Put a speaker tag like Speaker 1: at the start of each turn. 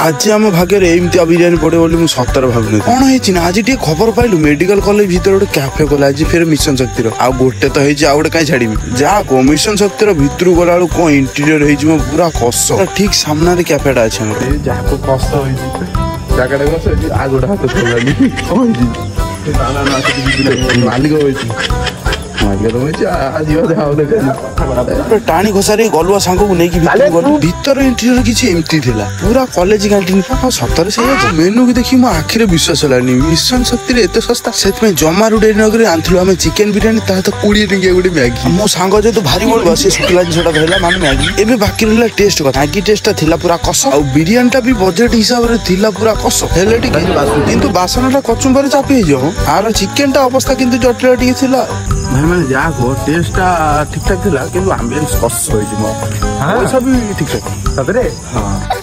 Speaker 1: आज आम भाग्य एमती बिरियानी पड़े बोली मुझे सतर भावुनी कौन है आज टे खबर पाइलु मेडिकल कॉलेज भीतर गोटे कैफे खोला आज फिर मिशन शक्तिर आ गोटे तो है गोटे कहीं छाड़ी जा को मिशन शक्तिर भितर गला बेलू कौन इंटीरियर हो पूरा कस ठीक सामने कैफेटा अच्छे जहाँ कस जगह आ गोटे हाथ मालिक टाणी घोषारे गलुआ सांग को नहीं भीतर इंटीरियर किसी एमती थिला पूरा कॉलेज कैंटीन सतर से मेनू की देखी मो आखिरे विश्वास होलानी मिशन शक्ति एत सस्ता से जमा रुडे नगरी आंथलु आम चिकेन बिरियानी ता तो 20 टंकिया गोटे मैगी मो सांग जो भारी बोल से शुक्ला जिनटा धरला मान मैगी एबे बाकी रहला टेस्ट कथा मैगी टेस्ट थिला पूरा कस आ बिरियानीटा भी बजेट हिसाब रे थिला पूरा कस हेले किंतु बासनटा कचुंबर चापी हो आर चिकेनटा अवस्था किंतु जटिल टी थिला भाई मैंने जा को टेस्टटा ठीक ठाक थिला किंतु एम्बियंस कस होई पैसा भी ठीक ठाक सतरे हां